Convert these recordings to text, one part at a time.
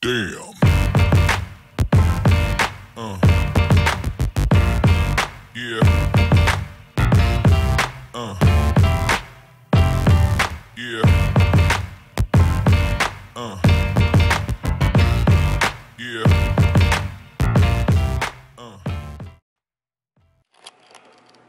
Damn. Yeah. Yeah. Yeah.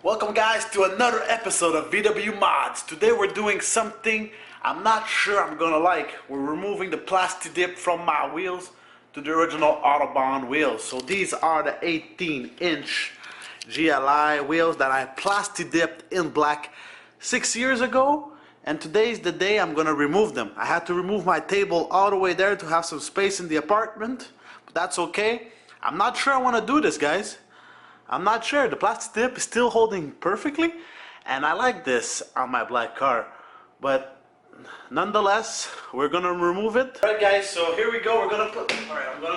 Welcome guys to another episode of VW Mods. Today we're doing something I'm not sure I'm gonna like. We're removing the PlastiDip from my wheels to the original Autobahn wheels. So these are the 18-inch GLI wheels that I PlastiDipped in black 6 years ago, and today's the day I'm gonna remove them. I had to remove my table all the way there to have some space in the apartment, but that's okay. I'm not sure I want to do this, guys. I'm not sure. The PlastiDip is still holding perfectly, and I like this on my black car, but nonetheless we're gonna remove it. Alright guys, so here we go. I'm gonna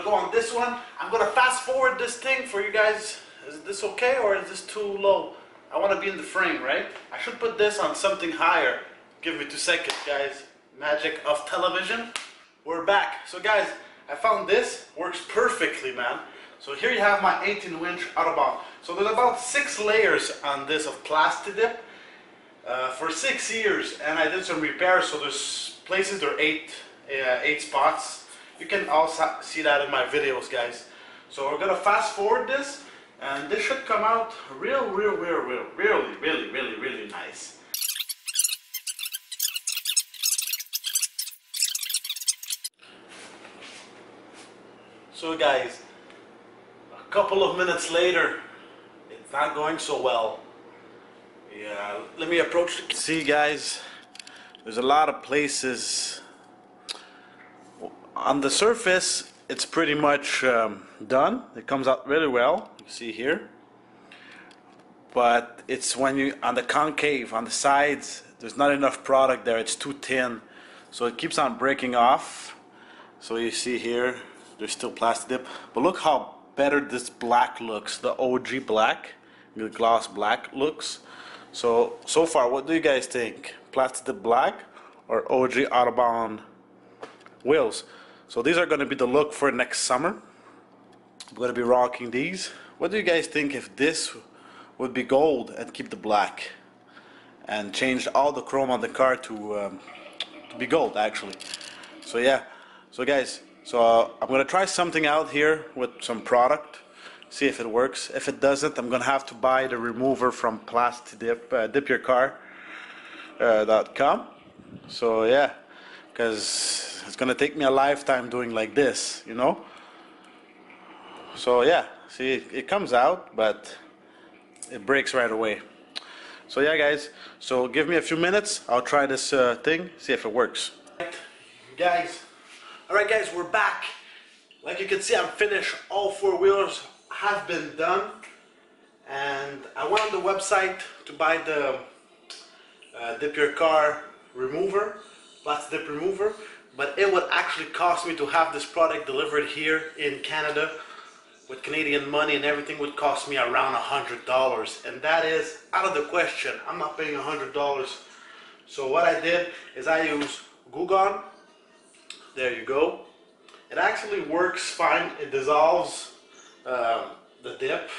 go on this one. I'm gonna fast forward this thing for you guys. Is this okay or is this too low? I want to be in the frame, right? I should put this on something higher. Give me 2 seconds, guys. Magic of television. We're back. So guys, I found this. Works perfectly, man. So here you have my 18-inch Autobahn. So there's about 6 layers on this of PlastiDip for 6 years, and I did some repairs. So there's places there are 8 spots. You can also see that in my videos, guys. So we're gonna fast forward this, and this should come out really nice. So guys, a couple of minutes later, it's not going so well. Yeah, let me approach the... See guys, there's a lot of places. On the surface, it's pretty much done. It comes out really well, you see here. But it's when you, on the concave, on the sides, there's not enough product there, it's too thin. So it keeps on breaking off. So you see here, there's still PlastiDip. But look how better this black looks, the OG black, the gloss black looks. So far, what do you guys think? PlastiDip black or OG Autobahn wheels? So these are going to be the look for next summer. I'm going to be rocking these. What do you guys think if this would be gold and keep the black and change all the chrome on the car to be gold actually? So yeah, so guys, so I'm gonna try something out here with some product, see if it works. If it doesn't, I'm gonna have to buy the remover from PlastiDip, dipyourcar.com. So yeah, because it's gonna take me a lifetime doing like this, you know. So yeah, see, it comes out, but it breaks right away. So yeah guys, so give me a few minutes, I'll try this thing, see if it works. Alright guys, we're back. Like you can see, I'm finished. All 4 wheels have been done, and I went on the website to buy the Dip Your Car remover, PlastiDip remover, but it would actually cost me to have this product delivered here in Canada. With Canadian money and everything, would cost me around $100, and that is out of the question. I'm not paying $100. So what I did is I use Goo. There you go. It actually works fine. It dissolves the dip,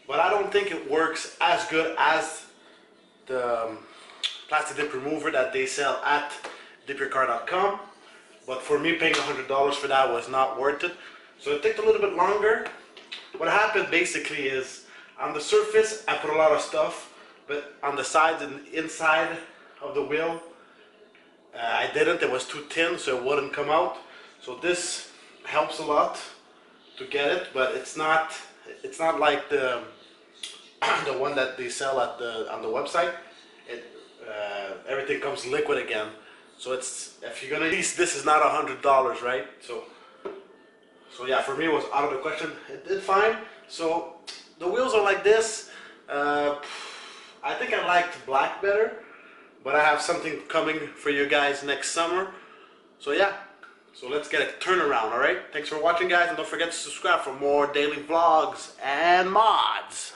but I don't think it works as good as the PlastiDip remover that they sell at dipyourcar.com. But for me, paying $100 for that was not worth it. So it took a little bit longer. What happened basically is, on the surface I put a lot of stuff, but on the sides and inside of the wheel I didn't. It was too thin, so it wouldn't come out. So this helps a lot to get it, but it's not like the one that they sell at on the website. Everything comes liquid again. So it's, if you're gonna, at least this is not $100, right? So yeah, for me it was out of the question. It did fine. So the wheels are like this. I think I liked black better, but I have something coming for you guys next summer. So yeah, so let's get a turnaround, alright? Thanks for watching guys, and don't forget to subscribe for more daily vlogs and mods.